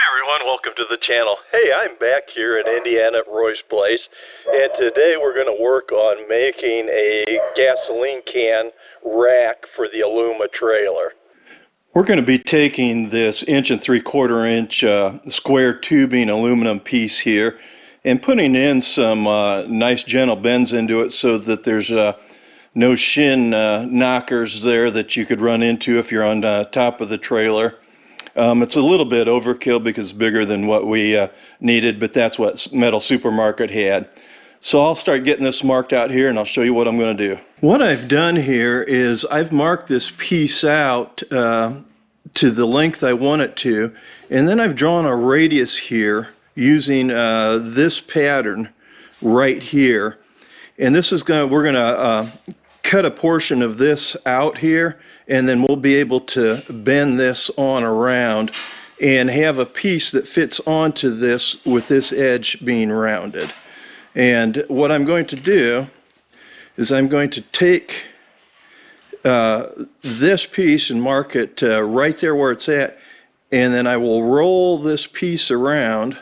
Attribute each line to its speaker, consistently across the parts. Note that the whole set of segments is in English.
Speaker 1: Everyone, welcome to the channel. Hey, I'm back here in Indiana at Roy's place, and today we're going to work on making a gasoline can rack for the Aluma trailer. We're going to be taking this 1 3/4 inch square tubing aluminum piece here and putting in some nice gentle bends into it so that there's no shin knockers there that you could run into if you're on top of the trailer. It's a little bit overkill because it's bigger than what we needed, but that's what Metal Supermarket had. So I'll start getting this marked out here and I'll show you what I'm going to do. What I've done here is I've marked this piece out to the length I want it to, and then I've drawn a radius here using this pattern right here. And this is we're going to cut a portion of this out here, and then we'll be able to bend this on around and have a piece that fits onto this with this edge being rounded. And what I'm going to do is I'm going to take this piece and mark it right there where it's at, and then I will roll this piece around,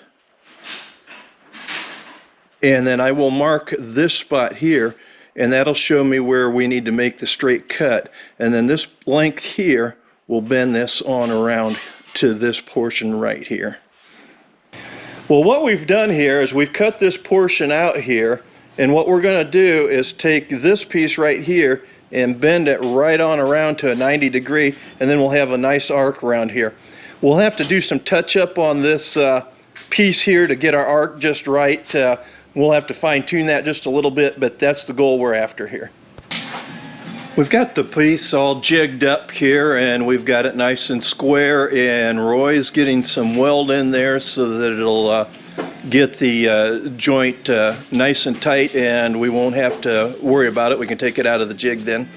Speaker 1: and then I will mark this spot here, and that'll show me where we need to make the straight cut. And then this length here will bend this on around to this portion right here. Well, what we've done here is we've cut this portion out here, and what we're going to do is take this piece right here and bend it right on around to a 90-degree, and then we'll have a nice arc around here. We'll have to do some touch up on this piece here to get our arc just right. We'll have to fine-tune that just a little bit, but that's the goal we're after here. We've got the piece all jigged up here, and we've got it nice and square, and Roy's getting some weld in there so that it'll get the joint nice and tight, and we won't have to worry about it. We can take it out of the jig then.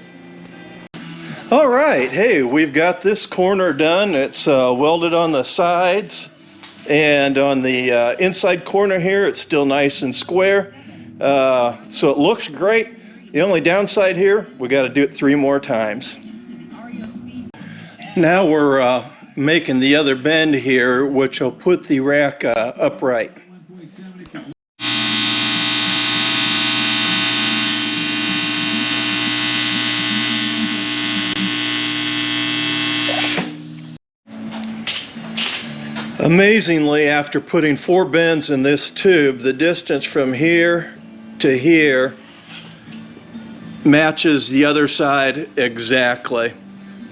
Speaker 1: All right, hey, we've got this corner done. It's welded on the sides. And on the inside corner here, it's still nice and square. So it looks great. The only downside here, we got to do it 3 more times. Now we're making the other bend here, which will put the rack upright. Amazingly, after putting 4 bends in this tube, the distance from here to here matches the other side exactly.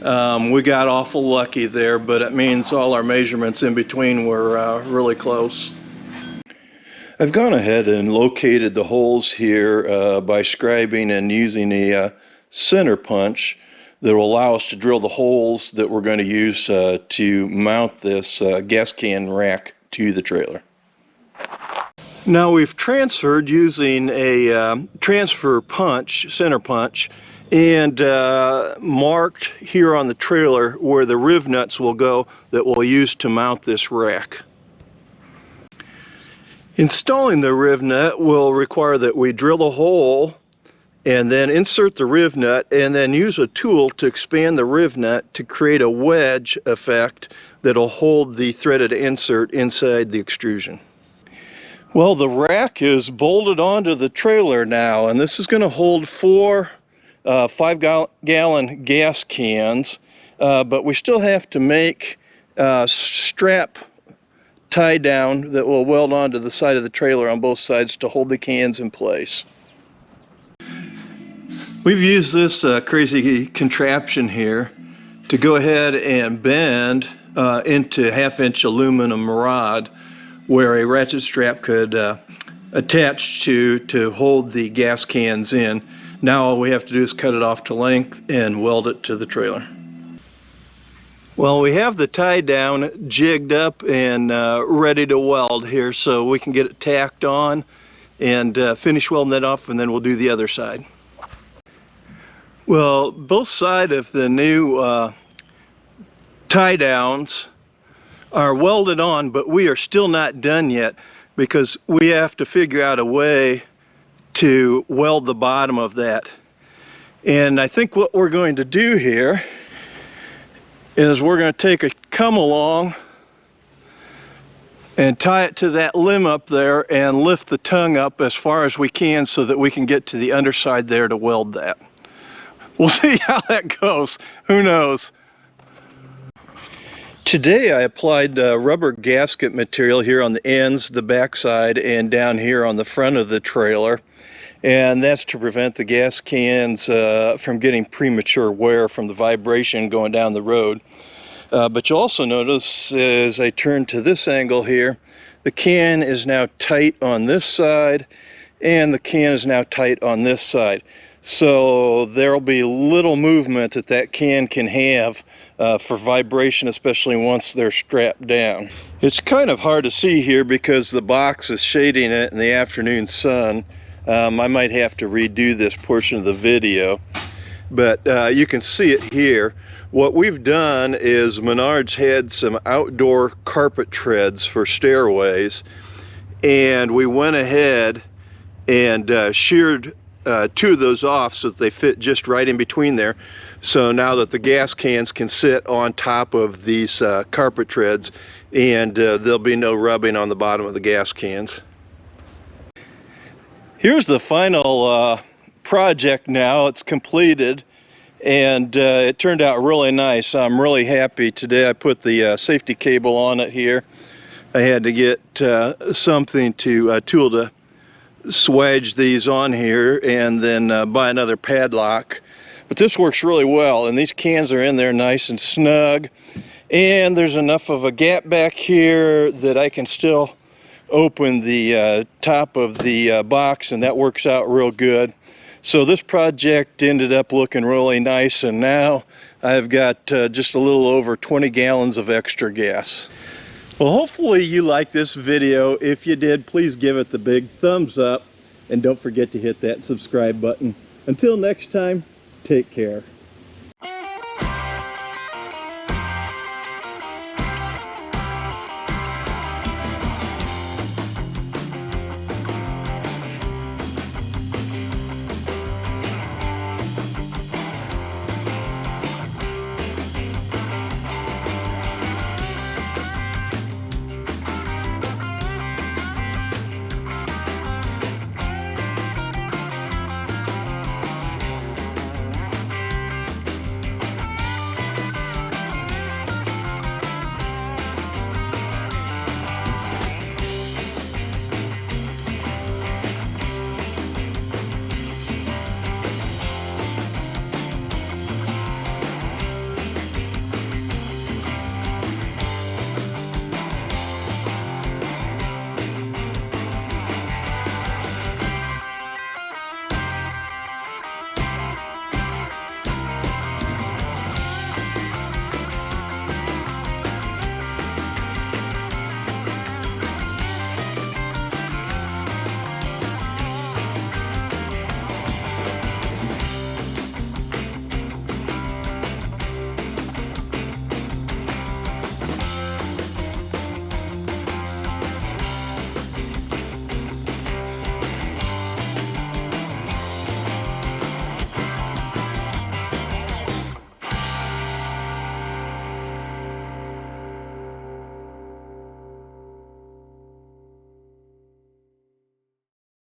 Speaker 1: We got awful lucky there, but it means all our measurements in between were really close. I've gone ahead and located the holes here by scribing and using a center punch that will allow us to drill the holes that we're going to use to mount this gas can rack to the trailer. Now we've transferred using a transfer punch, center punch, and marked here on the trailer where the riv nuts will go that we'll use to mount this rack. Installing the riv nut will require that we drill a hole and then insert the riv nut, and then use a tool to expand the riv nut to create a wedge effect that'll hold the threaded insert inside the extrusion. Well, the rack is bolted onto the trailer now, and this is going to hold 4 5-gallon gas cans, but we still have to make a strap tie down that will weld onto the side of the trailer on both sides to hold the cans in place. We've used this crazy contraption here to go ahead and bend into 1/2-inch aluminum rod where a ratchet strap could attach to hold the gas cans in. Now all we have to do is cut it off to length and weld it to the trailer. Well, we have the tie down jigged up and ready to weld here, so we can get it tacked on and finish welding that off, and then we'll do the other side. Well, both sides of the new tie downs are welded on, but we are still not done yet because we have to figure out a way to weld the bottom of that. And I think what we're going to do here is we're going to take a come along and tie it to that limb up there and lift the tongue up as far as we can so that we can get to the underside there to weld that. We'll see how that goes. Who knows? Today I applied rubber gasket material here on the ends, the backside, and down here on the front of the trailer. And that's to prevent the gas cans from getting premature wear from the vibration going down the road. But you'll also notice as I turn to this angle here, the can is now tight on this side and the can is now tight on this side. So there'll be little movement that can have for vibration, especially once they're strapped down. It's kind of hard to see here because the box is shading it in the afternoon sun. I might have to redo this portion of the video, but you can see it here. What we've done is Menards had some outdoor carpet treads for stairways, and we went ahead and sheared two of those off so that they fit just right in between there. So now that the gas cans can sit on top of these carpet treads, and there'll be no rubbing on the bottom of the gas cans. Here's the final project now. It's completed, and it turned out really nice. I'm really happy. Today I put the safety cable on it here. I had to get something to tool to swedge these on here and then buy another padlock. But this works really well, and these cans are in there nice and snug, and there's enough of a gap back here that I can still open the top of the box, and that works out real good. So this project ended up looking really nice, and now I've got just a little over 20 gallons of extra gas. Well, hopefully you liked this video. If you did, please give it the big thumbs up, and don't forget to hit that subscribe button. Until next time, take care.